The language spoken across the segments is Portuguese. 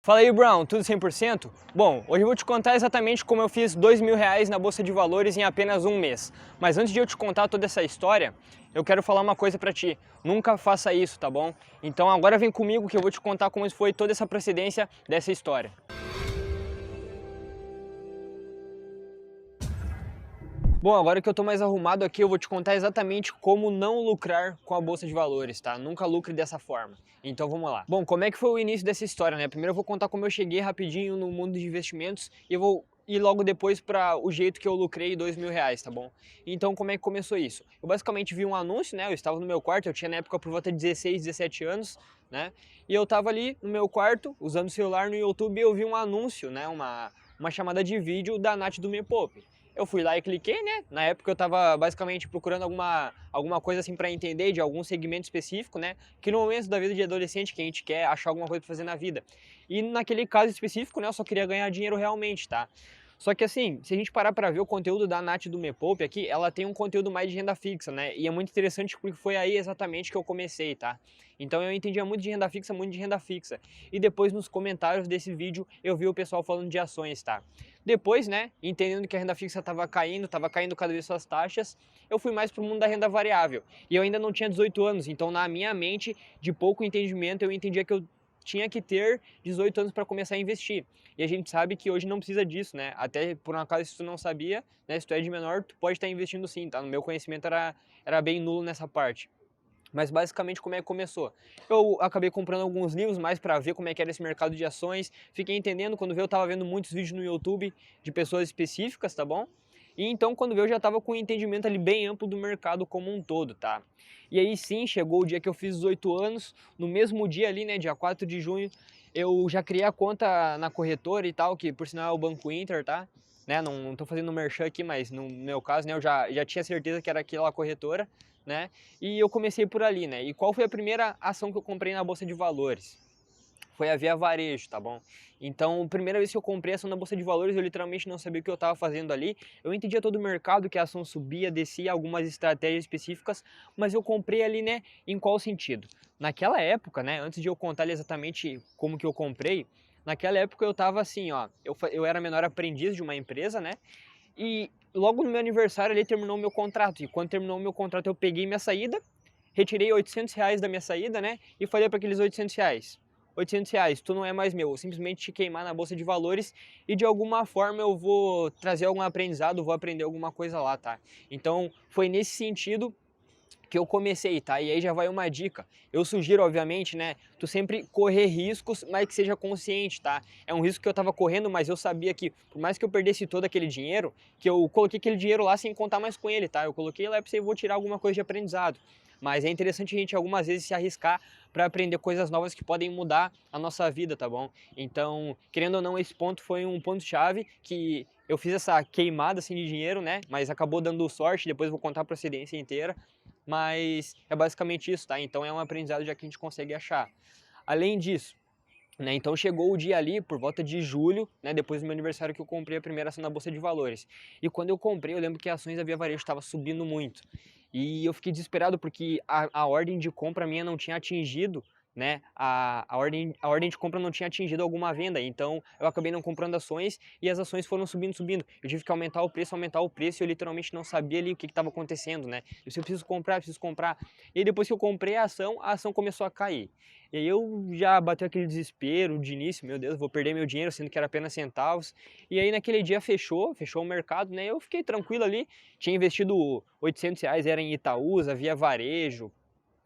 Fala aí, Brown, tudo 100%? Bom, hoje eu vou te contar exatamente como eu fiz R$ 2.000 na Bolsa de Valores em apenas um mês. Mas antes de eu te contar toda essa história, eu quero falar uma coisa pra ti. Nunca faça isso, tá bom? Então agora vem comigo que eu vou te contar como foi toda essa procedência dessa história. Bom, agora que eu tô mais arrumado aqui, eu vou te contar exatamente como não lucrar com a Bolsa de Valores, tá? Nunca lucre dessa forma. Então vamos lá. Bom, como é que foi o início dessa história, né? Primeiro eu vou contar como eu cheguei rapidinho no mundo de investimentos e eu vou ir logo depois para o jeito que eu lucrei R$ 2.000, tá bom? Então como é que começou isso? Eu basicamente vi um anúncio, né? Eu estava no meu quarto, eu tinha na época por volta de 16, 17 anos, né? E eu tava ali no meu quarto, usando o celular no YouTube e eu vi um anúncio, né? Uma chamada de vídeo da Nath do Me Poupe. Eu fui lá e cliquei, né? Na época eu tava basicamente procurando alguma coisa assim para entender de algum segmento específico, né? Que no momento da vida de adolescente que a gente quer achar alguma coisa para fazer na vida. E naquele caso específico, né, eu só queria ganhar dinheiro realmente, tá? Só que assim, se a gente parar para ver o conteúdo da Nath do Me Poupe aqui, ela tem um conteúdo mais de renda fixa, né? E é muito interessante porque foi aí exatamente que eu comecei, tá? Então eu entendia muito de renda fixa, muito de renda fixa. E depois nos comentários desse vídeo eu vi o pessoal falando de ações, tá? Depois, né, entendendo que a renda fixa estava caindo cada vez suas taxas, eu fui mais pro mundo da renda variável. E eu ainda não tinha 18 anos, então na minha mente, de pouco entendimento, eu entendia que eu tinha que ter 18 anos para começar a investir. E a gente sabe que hoje não precisa disso, né? Até por um acaso, se tu não sabia, né, se tu é de menor, tu pode estar investindo sim, tá? No meu conhecimento era bem nulo nessa parte. Mas basicamente como é que começou? Eu acabei comprando alguns livros mais para ver como é que era esse mercado de ações, fiquei entendendo, quando veio eu estava vendo muitos vídeos no YouTube de pessoas específicas, tá bom? E então quando veio eu já estava com um entendimento ali bem amplo do mercado como um todo, tá? E aí sim, chegou o dia que eu fiz 18 anos, no mesmo dia ali, né, dia 4 de junho, eu já criei a conta na corretora e tal, que por sinal é o Banco Inter, tá? Né, não tô fazendo merchan aqui, mas no meu caso, né, eu já tinha certeza que era aquela corretora, né? E eu comecei por ali, né? E qual foi a primeira ação que eu comprei na Bolsa de Valores? Foi a Via Varejo, tá bom? Então, a primeira vez que eu comprei ação na Bolsa de Valores, eu literalmente não sabia o que eu estava fazendo ali. Eu entendia todo o mercado, que a ação subia, descia, algumas estratégias específicas, mas eu comprei ali, né, em qual sentido? Naquela época, né, antes de eu contar ali exatamente como que eu comprei, naquela época eu tava assim, ó, eu era menor aprendiz de uma empresa, né, e logo no meu aniversário ali terminou o meu contrato. E quando terminou o meu contrato eu peguei minha saída, retirei R$ 800 da minha saída, né? E falei para aqueles R$ 800. R$ 800, tu não é mais meu, eu vou simplesmente te queimar na bolsa de valores e de alguma forma eu vou trazer algum aprendizado, vou aprender alguma coisa lá, tá? Então foi nesse sentido que eu comecei, tá? E aí já vai uma dica. Eu sugiro, obviamente, né, tu sempre correr riscos, mas que seja consciente, tá? É um risco que eu tava correndo, mas eu sabia que, por mais que eu perdesse todo aquele dinheiro, que eu coloquei aquele dinheiro lá sem contar mais com ele, tá? Eu coloquei lá pra você, vou tirar alguma coisa de aprendizado. Mas é interessante a gente algumas vezes se arriscar para aprender coisas novas que podem mudar a nossa vida, tá bom? Então, querendo ou não, esse ponto foi um ponto-chave que eu fiz essa queimada assim de dinheiro, né? Mas acabou dando sorte, depois eu vou contar a procedência inteira. Mas é basicamente isso, tá? Então é um aprendizado já que a gente consegue achar. Além disso, né, então chegou o dia ali, por volta de julho, né, depois do meu aniversário, que eu comprei a primeira ação na Bolsa de Valores. E quando eu comprei, eu lembro que as ações da Via Varejo estavam subindo muito. E eu fiquei desesperado porque a ordem de compra minha não tinha atingido, né, a ordem de compra não tinha atingido alguma venda, então eu acabei não comprando ações e as ações foram subindo, subindo. Eu tive que aumentar o preço e eu literalmente não sabia ali o que estava acontecendo, né? Eu disse, eu preciso comprar, preciso comprar. E aí depois que eu comprei a ação começou a cair. E aí eu já bateu aquele desespero de início, meu Deus, vou perder meu dinheiro, sendo que era apenas centavos. E aí naquele dia fechou o mercado, né? Eu fiquei tranquilo ali, tinha investido R$ 800, era em Itaúsa, Via Varejo,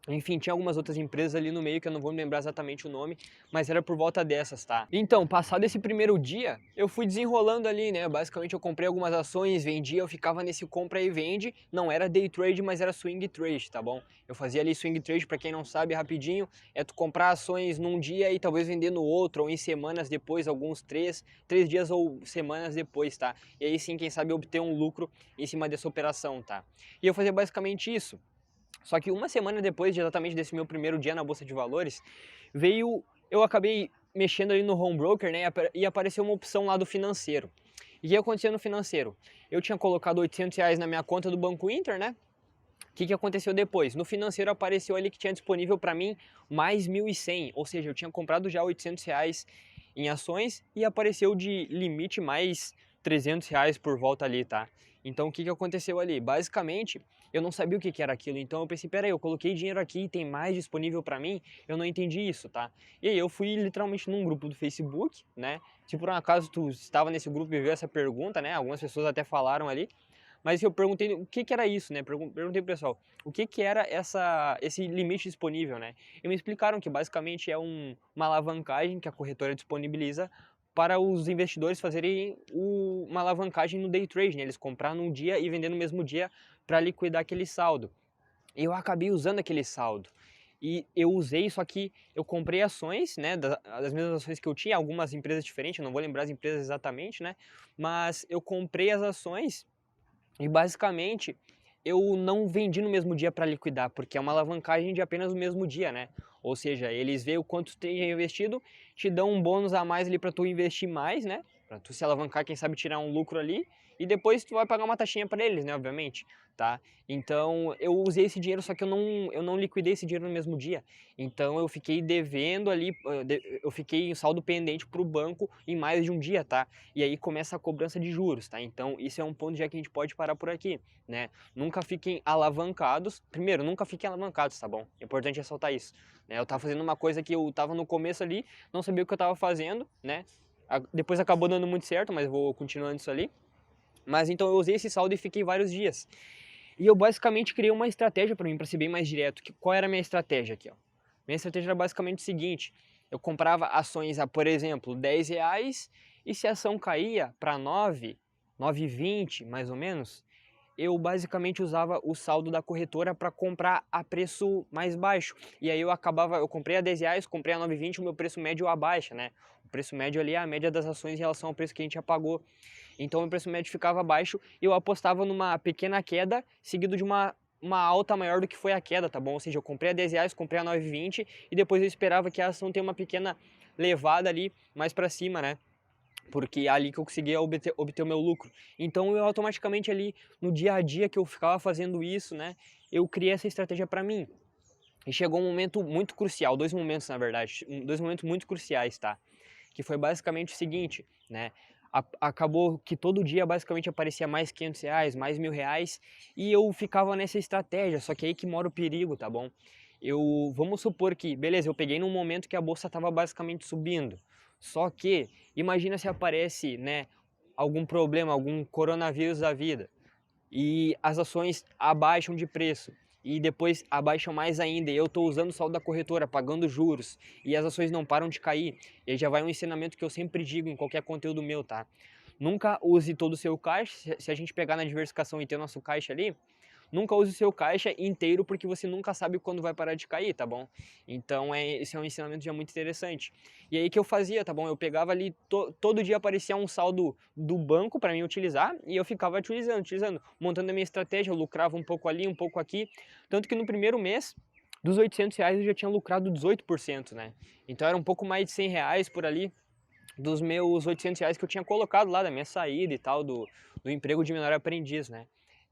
enfim, tinha algumas outras empresas ali no meio que eu não vou me lembrar exatamente o nome, mas era por volta dessas, tá? Então, passado esse primeiro dia, eu fui desenrolando ali, né? Basicamente eu comprei algumas ações, vendia, eu ficava nesse compra e vende. Não era day trade, mas era swing trade, tá bom? Eu fazia ali swing trade, pra quem não sabe, rapidinho, é tu comprar ações num dia e talvez vender no outro, ou em semanas depois, alguns três dias ou semanas depois, tá? E aí sim, quem sabe obter um lucro em cima dessa operação, tá? E eu fazia basicamente isso. Só que uma semana depois exatamente desse meu primeiro dia na Bolsa de Valores, eu acabei mexendo ali no home broker, né, e apareceu uma opção lá do financeiro. E o que aconteceu no financeiro? Eu tinha colocado R$ 800 na minha conta do Banco Inter, né? O que aconteceu depois? No financeiro apareceu ali que tinha disponível para mim mais 1.100, ou seja, eu tinha comprado já R$ 800 em ações e apareceu de limite mais R$ 300 por volta ali, tá? Então o que aconteceu ali? Basicamente, eu não sabia o que era aquilo, então eu pensei, peraí, eu coloquei dinheiro aqui e tem mais disponível para mim, eu não entendi isso, tá? E aí eu fui literalmente num grupo do Facebook, né? Se por um acaso tu estava nesse grupo e viu essa pergunta, né? Algumas pessoas até falaram ali, mas eu perguntei o que era isso, né? Perguntei pro pessoal, o que era esse limite disponível, né? E me explicaram que basicamente é uma alavancagem que a corretora disponibiliza para os investidores fazerem uma alavancagem no day trade, né? Eles compraram num dia e vender no mesmo dia para liquidar aquele saldo. Eu acabei usando aquele saldo. E eu usei, só que eu comprei ações, né, das mesmas ações que eu tinha, algumas empresas diferentes, eu não vou lembrar as empresas exatamente, né, mas eu comprei as ações e basicamente eu não vendi no mesmo dia para liquidar, porque é uma alavancagem de apenas no mesmo dia, né? Ou seja, eles veem o quanto tu tem investido, te dão um bônus a mais ali para tu investir mais, né? Para tu se alavancar, quem sabe tirar um lucro ali, e depois tu vai pagar uma taxinha para eles, né, obviamente, tá? Então, eu usei esse dinheiro, só que eu não liquidei esse dinheiro no mesmo dia. Então, eu fiquei devendo ali, eu fiquei em saldo pendente pro banco em mais de um dia, tá? E aí começa a cobrança de juros, tá? Então, isso é um ponto já que a gente pode parar por aqui, né? Nunca fiquem alavancados. Primeiro, nunca fiquem alavancados, tá bom? É importante ressaltar isso, né? Eu tava fazendo uma coisa que eu tava no começo ali, não sabia o que eu tava fazendo, né? Depois acabou dando muito certo, mas vou continuando isso ali. Mas então eu usei esse saldo e fiquei vários dias. E eu basicamente criei uma estratégia para mim, para ser bem mais direto. Qual era a minha estratégia aqui, ó? Minha estratégia era basicamente o seguinte: eu comprava ações a, por exemplo, R$ 10, e se a ação caía para 9,20 mais ou menos, eu basicamente usava o saldo da corretora para comprar a preço mais baixo. E aí eu comprei a R$ 10, comprei a 9,20, o meu preço médio abaixa, né? O preço médio ali é a média das ações em relação ao preço que a gente já pagou. Então o preço médio ficava baixo e eu apostava numa pequena queda, seguido de uma alta maior do que foi a queda, tá bom? Ou seja, eu comprei a R$ 10, comprei a 9,20 e depois eu esperava que a ação tenha uma pequena levada ali mais para cima, né? Porque é ali que eu conseguia obter o meu lucro. Então eu automaticamente ali, no dia a dia que eu ficava fazendo isso, né? Eu criei essa estratégia para mim. E chegou um momento muito crucial, dois momentos na verdade, dois momentos muito cruciais, tá? Que foi basicamente o seguinte, né? Acabou que todo dia basicamente aparecia mais R$ 500, mais R$ 1.000, e eu ficava nessa estratégia, só que aí que mora o perigo, tá bom? Vamos supor que, beleza, eu peguei num momento que a bolsa estava basicamente subindo, só que imagina se aparece, né, algum problema, algum coronavírus da vida, e as ações abaixam de preço e depois abaixam mais ainda, e eu estou usando o saldo da corretora, pagando juros, e as ações não param de cair. E aí já vai um ensinamento que eu sempre digo em qualquer conteúdo meu, tá? Nunca use todo o seu caixa. Se a gente pegar na diversificação e ter o nosso caixa ali, nunca use o seu caixa inteiro, porque você nunca sabe quando vai parar de cair, tá bom? Então esse é um ensinamento já muito interessante. E aí que eu fazia, tá bom? Eu pegava ali, todo dia aparecia um saldo do banco para mim utilizar, e eu ficava utilizando, montando a minha estratégia, eu lucrava um pouco ali, um pouco aqui. Tanto que no primeiro mês, dos R$ 800 eu já tinha lucrado 18%, né? Então era um pouco mais de R$ 100 por ali, dos meus R$ 800 que eu tinha colocado lá, da minha saída e tal, do emprego de menor aprendiz, né?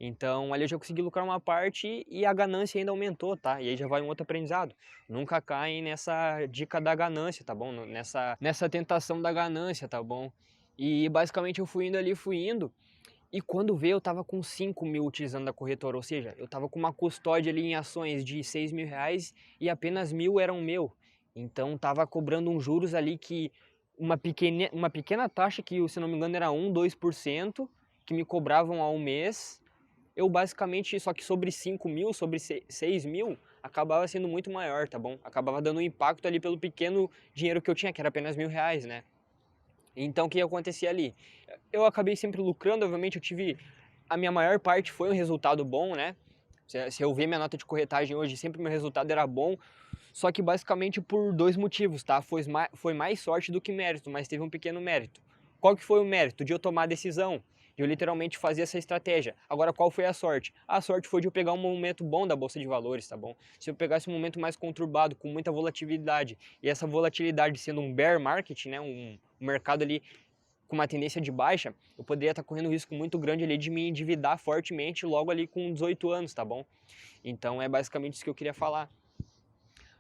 Então ali eu já consegui lucrar uma parte e a ganância ainda aumentou, tá? E aí já vai um outro aprendizado. Nunca caem nessa dica da ganância, tá bom? Nessa tentação da ganância, tá bom? E basicamente eu fui indo ali, e quando veio eu tava com 5.000 utilizando da corretora, ou seja, eu tava com uma custódia ali em ações de R$ 6.000 e apenas 1.000 eram meu. Então tava cobrando uns juros ali que uma pequena taxa que, se não me engano, era 1, 2%, que me cobravam ao mês. Eu basicamente, só que sobre 5.000, sobre 6.000, acabava sendo muito maior, tá bom? Acabava dando um impacto ali pelo pequeno dinheiro que eu tinha, que era apenas R$ 1.000, né? Então o que acontecia ali? Eu acabei sempre lucrando, obviamente eu tive... A minha maior parte foi um resultado bom, né? Se eu ver minha nota de corretagem hoje, sempre meu resultado era bom, só que basicamente por dois motivos, tá? Foi mais sorte do que mérito, mas teve um pequeno mérito. Qual que foi o mérito? De eu tomar a decisão, de eu literalmente fazer essa estratégia. Agora, qual foi a sorte? A sorte foi de eu pegar um momento bom da Bolsa de Valores, tá bom? Se eu pegasse um momento mais conturbado, com muita volatilidade, e essa volatilidade sendo um bear market, né? Um mercado ali com uma tendência de baixa, eu poderia estar correndo um risco muito grande ali de me endividar fortemente logo ali com 18 anos, tá bom? Então é basicamente isso que eu queria falar.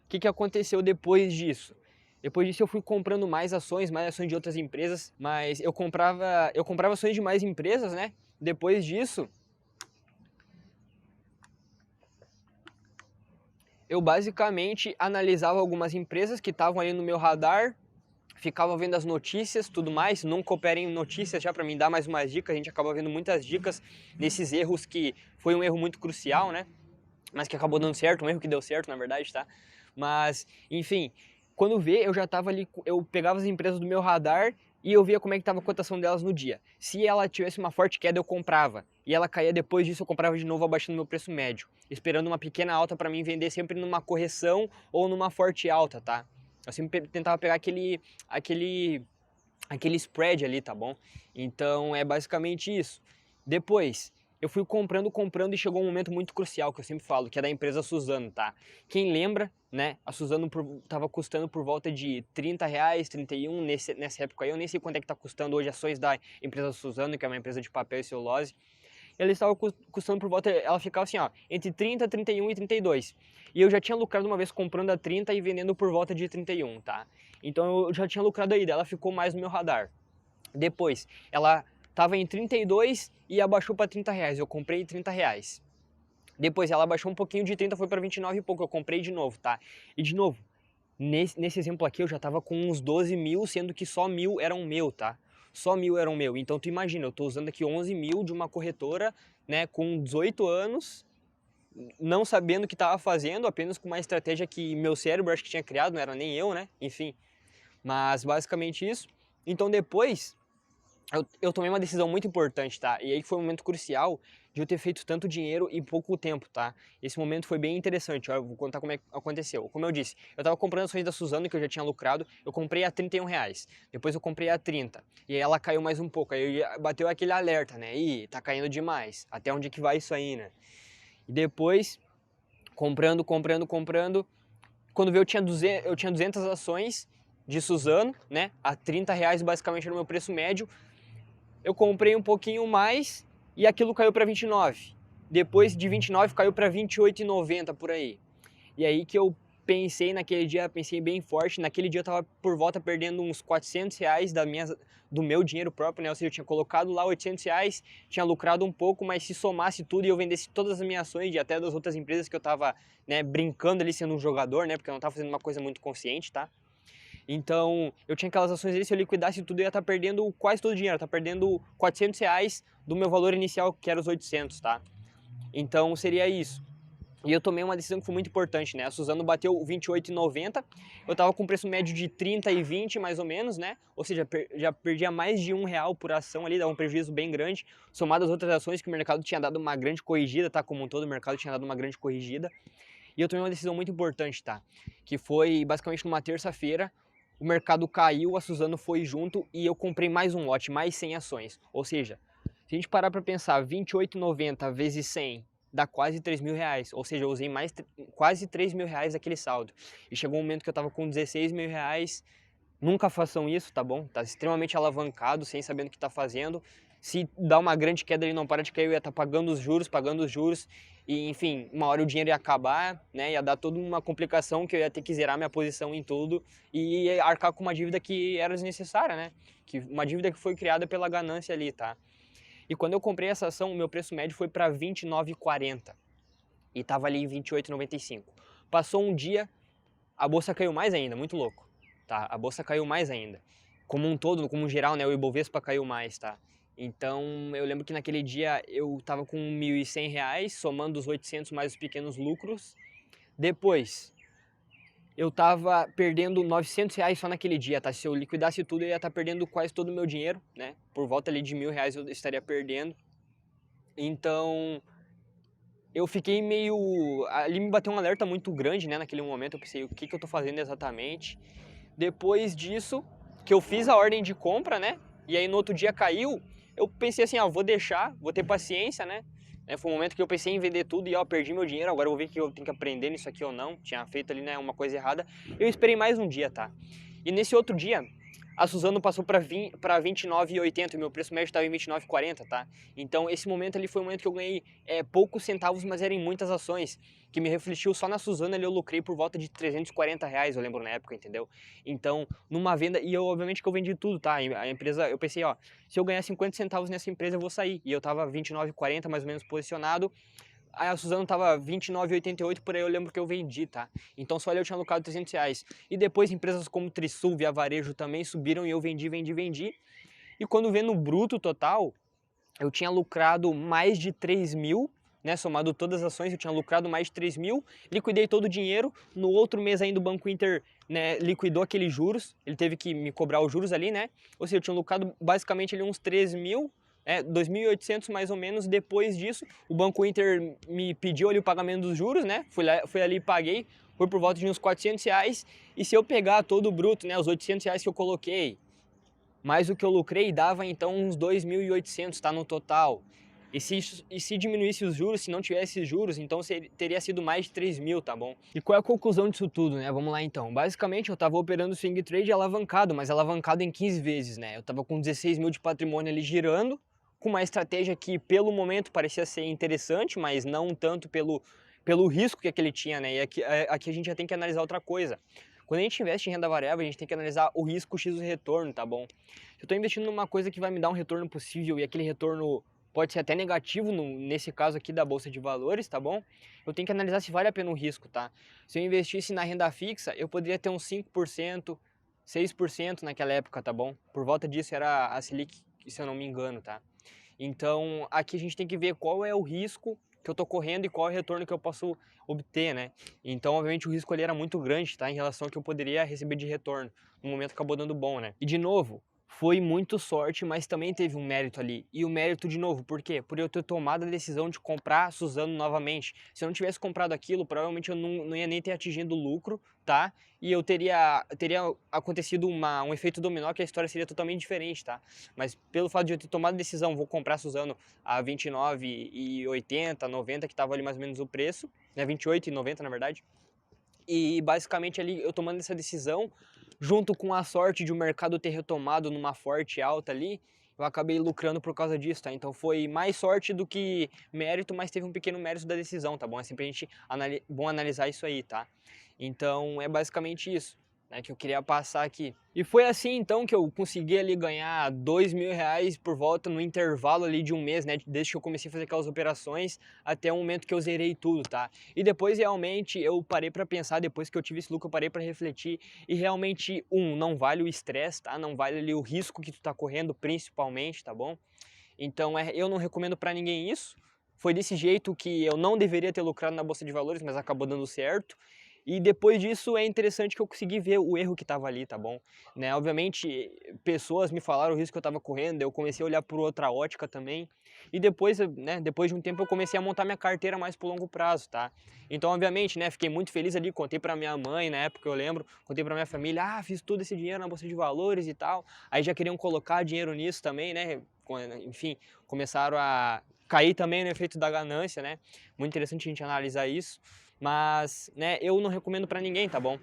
O que aconteceu depois disso? Depois disso eu fui comprando mais ações de outras empresas, mas eu comprava ações de mais empresas, né? Depois disso, eu basicamente analisava algumas empresas que estavam ali no meu radar, ficava vendo as notícias, tudo mais, nunca operei em notícias já para mim dar mais umas dicas, a gente acaba vendo muitas dicas nesses erros que foi um erro muito crucial, né? Mas que acabou dando certo, um erro que deu certo, na verdade, tá? Mas, enfim, quando vê, eu já tava ali, eu pegava as empresas do meu radar e eu via como é que tava a cotação delas no dia. Se ela tivesse uma forte queda, eu comprava. E ela caía depois disso, eu comprava de novo abaixando meu preço médio, esperando uma pequena alta para mim vender sempre numa correção ou numa forte alta, tá? Eu sempre tentava pegar aquele spread ali, tá bom? Então é basicamente isso. Depois, eu fui comprando e chegou um momento muito crucial que eu sempre falo, que é da empresa Suzano, tá? Quem lembra, né? A Suzano tava custando por volta de R$30, 31 nessa época aí. Eu nem sei quanto é que tá custando hoje ações da empresa Suzano, que é uma empresa de papel e celulose. Ela estava custando por volta, ela ficava assim, ó, entre 30, 31 e 32. E eu já tinha lucrado uma vez comprando a 30 e vendendo por volta de 31, tá? Então eu já tinha lucrado aí, ela ficou mais no meu radar. Depois, ela estava em 32 e abaixou para R$30. Eu comprei R$30. Depois ela abaixou um pouquinho de 30, foi para 29 e pouco. Eu comprei de novo, tá? E de novo, nesse exemplo aqui eu já tava com uns 12 mil, sendo que só 1.000 eram meu, tá? Só 1.000 eram meu. Então tu imagina, eu tô usando aqui 11 mil de uma corretora, né, com 18 anos, não sabendo o que tava fazendo, apenas com uma estratégia que meu cérebro acho que tinha criado, não era nem eu, né? Enfim, mas basicamente isso. Então depois eu tomei uma decisão muito importante, tá? E aí foi um momento crucial de eu ter feito tanto dinheiro em pouco tempo, tá? Esse momento foi bem interessante, ó, eu vou contar como é que aconteceu. Como eu disse, eu tava comprando ações da Suzano que eu já tinha lucrado, eu comprei a R$31, depois eu comprei a 30, e aí ela caiu mais um pouco, aí bateu aquele alerta, né? Ih, tá caindo demais, até onde é que vai isso aí, né? E depois, comprando, quando veio eu tinha 200 ações de Suzano, né? A R$30 basicamente no meu preço médio. Eu comprei um pouquinho mais e aquilo caiu para 29. Depois de 29 caiu para 28,90 por aí. E aí que eu pensei naquele dia, pensei bem forte. Naquele dia eu tava por volta perdendo uns R$400 do meu dinheiro próprio, né? Ou seja, eu tinha colocado lá R$800, tinha lucrado um pouco, mas se somasse tudo e eu vendesse todas as minhas ações e até das outras empresas que eu tava, né, brincando ali sendo um jogador, né? Porque eu não tava fazendo uma coisa muito consciente, tá? Então, eu tinha aquelas ações ali, se eu liquidasse tudo, eu ia estar perdendo quase todo o dinheiro, tá perdendo R$400 do meu valor inicial, que era os 800, tá? Então, seria isso. E eu tomei uma decisão que foi muito importante, né? A Suzano bateu 28,90, eu tava com preço médio de 30 e 20, mais ou menos, né? Ou seja, já perdia mais de R$1 por ação ali, dava um prejuízo bem grande, somado às outras ações que o mercado tinha dado uma grande corrigida, tá? Como um todo, o mercado tinha dado uma grande corrigida. E eu tomei uma decisão muito importante, tá? Que foi basicamente numa terça-feira, o mercado caiu, a Suzano foi junto e eu comprei mais um lote, mais 100 ações. Ou seja, se a gente parar para pensar, 28,90 vezes 100 dá quase R$3.000. Ou seja, eu usei quase R$3.000 daquele saldo. E chegou um momento que eu tava com R$16.000. Nunca façam isso, tá bom? Tá extremamente alavancado, sem saber o que tá fazendo. Se dá uma grande queda ele não para de cair, eu ia estar pagando os juros, e enfim, uma hora o dinheiro ia acabar, né? Ia dar toda uma complicação que eu ia ter que zerar minha posição em tudo e ia arcar com uma dívida que era desnecessária, né? Uma dívida que foi criada pela ganância ali, tá? E quando eu comprei essa ação, o meu preço médio foi para R$29,40 e tava ali em R$28,95. Passou um dia, a bolsa caiu mais ainda, muito louco, tá? A bolsa caiu mais ainda. Como um todo, como um geral, né? O Ibovespa caiu mais, tá? Então, eu lembro que naquele dia eu tava com R$1.100, somando os 800 mais os pequenos lucros. Depois, eu tava perdendo R$900 só naquele dia, tá? Se eu liquidasse tudo, eu ia estar perdendo quase todo o meu dinheiro, né? Por volta ali de R$1.000 eu estaria perdendo. Então, eu fiquei meio... Ali me bateu um alerta muito grande, né? Naquele momento eu pensei, o que eu tô fazendo exatamente? Depois disso, que eu fiz a ordem de compra, né? E aí no outro dia caiu, eu pensei assim, vou deixar, vou ter paciência, né? Foi um momento que eu pensei em vender tudo e perdi meu dinheiro, agora eu vou ver que eu tenho que aprender nisso aqui ou não. Tinha feito ali, né, uma coisa errada. Eu esperei mais um dia, tá? E nesse outro dia, a Suzano passou para 29,80, meu preço médio estava em 29,40, tá? Então esse momento ali foi um momento que eu ganhei poucos centavos, mas eram em muitas ações, que me refletiu só na Suzano ali eu lucrei por volta de R$ 340, eu lembro na época, entendeu? Então, numa venda, e eu obviamente que eu vendi tudo, tá? A empresa, eu pensei, ó, se eu ganhar 50 centavos nessa empresa eu vou sair, e eu tava 29,40 mais ou menos posicionado. Aí a Suzano tava 29,88, por aí eu lembro que eu vendi, tá? Então só ali eu tinha lucrado R$ 300. E depois empresas como Trisul, Via Varejo também subiram e eu vendi. E quando vendo o bruto total, eu tinha lucrado mais de 3 mil, né? Somado todas as ações, eu tinha lucrado mais de 3 mil, liquidei todo o dinheiro. No outro mês ainda o Banco Inter, né, liquidou aqueles juros, ele teve que me cobrar os juros ali, né? Ou seja, eu tinha lucrado basicamente ali uns 3 mil, 2.800 mais ou menos. Depois disso, o Banco Inter me pediu ali o pagamento dos juros, né? Fui ali e paguei, foi por volta de uns R$ 400. E se eu pegar todo o bruto, né, os R$ 800 que eu coloquei, mais o que eu lucrei, dava então uns 2.800, tá, no total. E se diminuísse os juros, se não tivesse juros, então teria sido mais de 3 mil, tá bom? E qual é a conclusão disso tudo, né? Vamos lá então. Basicamente eu tava operando swing trade alavancado, mas alavancado em 15 vezes, né? Eu tava com 16 mil de patrimônio ali girando, com uma estratégia que pelo momento parecia ser interessante, mas não tanto pelo risco que ele tinha, né? E aqui a gente já tem que analisar outra coisa. Quando a gente investe em renda variável, a gente tem que analisar o risco x do retorno, tá bom? Se eu estou investindo numa coisa que vai me dar um retorno possível e aquele retorno pode ser até negativo, nesse caso aqui da Bolsa de Valores, tá bom? Eu tenho que analisar se vale a pena o risco, tá? Se eu investisse na renda fixa, eu poderia ter uns 5%, 6% naquela época, tá bom? Por volta disso era a Selic, se eu não me engano, tá? Então, aqui a gente tem que ver qual é o risco que eu tô correndo e qual é o retorno que eu posso obter, né? Então, obviamente, o risco ali era muito grande, tá? Em relação ao que eu poderia receber de retorno. No momento acabou dando bom, né? E de novo, foi muito sorte, mas também teve um mérito ali. E o mérito, de novo, por quê? Por eu ter tomado a decisão de comprar a Suzano novamente. Se eu não tivesse comprado aquilo, provavelmente eu não ia nem ter atingido o lucro, tá? E eu teria acontecido um efeito dominó, que a história seria totalmente diferente, tá? Mas pelo fato de eu ter tomado a decisão, vou comprar a Suzano a 29,80, 90, que estava ali mais ou menos o preço, né? 28,90 na verdade. E basicamente ali eu tomando essa decisão, junto com a sorte de o mercado ter retomado numa forte alta ali, eu acabei lucrando por causa disso, tá? Então foi mais sorte do que mérito, mas teve um pequeno mérito da decisão, tá bom? É sempre bom analisar isso aí, tá? Então é basicamente isso, né, que eu queria passar aqui. E foi assim então que eu consegui ali ganhar R$ 2.000 por volta no intervalo ali de um mês, né? Desde que eu comecei a fazer aquelas operações até o momento que eu zerei tudo, tá? E depois realmente eu parei para pensar, depois que eu tive esse lucro, eu parei para refletir e realmente, não vale o estresse, tá? Não vale ali o risco que tu tá correndo principalmente, tá bom? Então eu não recomendo para ninguém isso. Foi desse jeito que eu não deveria ter lucrado na Bolsa de Valores, mas acabou dando certo. E depois disso é interessante que eu consegui ver o erro que estava ali, tá bom? Né? Obviamente, pessoas me falaram o risco que eu estava correndo, eu comecei a olhar por outra ótica também. E depois, né, depois de um tempo eu comecei a montar minha carteira mais pro longo prazo, tá? Então, obviamente, né, fiquei muito feliz ali, contei pra minha mãe, na época eu lembro, contei pra minha família, fiz todo esse dinheiro na Bolsa de Valores e tal. Aí já queriam colocar dinheiro nisso também, né? Enfim, começaram a cair também no efeito da ganância, né? Muito interessante a gente analisar isso. Mas, né, eu não recomendo para ninguém, tá bom?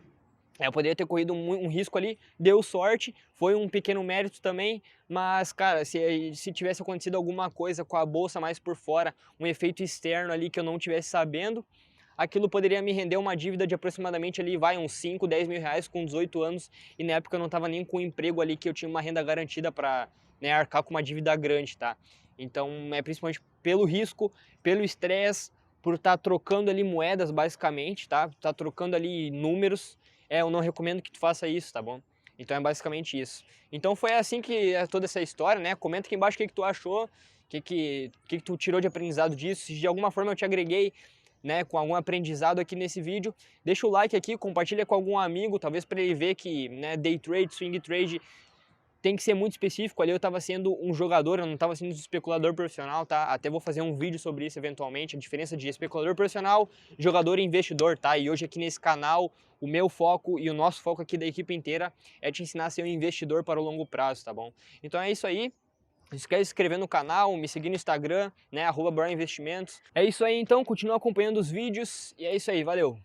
Eu poderia ter corrido um risco ali, deu sorte, foi um pequeno mérito também, mas, cara, se tivesse acontecido alguma coisa com a bolsa mais por fora, um efeito externo ali que eu não estivesse sabendo, aquilo poderia me render uma dívida de aproximadamente ali, uns 5, 10 mil reais com 18 anos, e na época eu não estava nem com um emprego ali que eu tinha uma renda garantida para, né, arcar com uma dívida grande, tá? Então, principalmente pelo risco, pelo estresse, por estar trocando ali moedas basicamente, tá? Tá trocando ali números, eu não recomendo que tu faça isso, tá bom? Então é basicamente isso. Então foi assim que é toda essa história, né? Comenta aqui embaixo o que tu achou, o que tu tirou de aprendizado disso, se de alguma forma eu te agreguei, né, com algum aprendizado aqui nesse vídeo. Deixa o like aqui, compartilha com algum amigo, talvez para ele ver que, né, day trade, swing trade tem que ser muito específico. Ali eu estava sendo um jogador, eu não estava sendo um especulador profissional, tá? Até vou fazer um vídeo sobre isso eventualmente, a diferença de especulador profissional, jogador e investidor, tá? E hoje aqui nesse canal, o meu foco e o nosso foco aqui da equipe inteira é te ensinar a ser um investidor para o longo prazo, tá bom? Então é isso aí. Não esquece de se inscrever no canal, me seguir no Instagram, né, @BrownInvestimentos. É isso aí então, continua acompanhando os vídeos e é isso aí, valeu!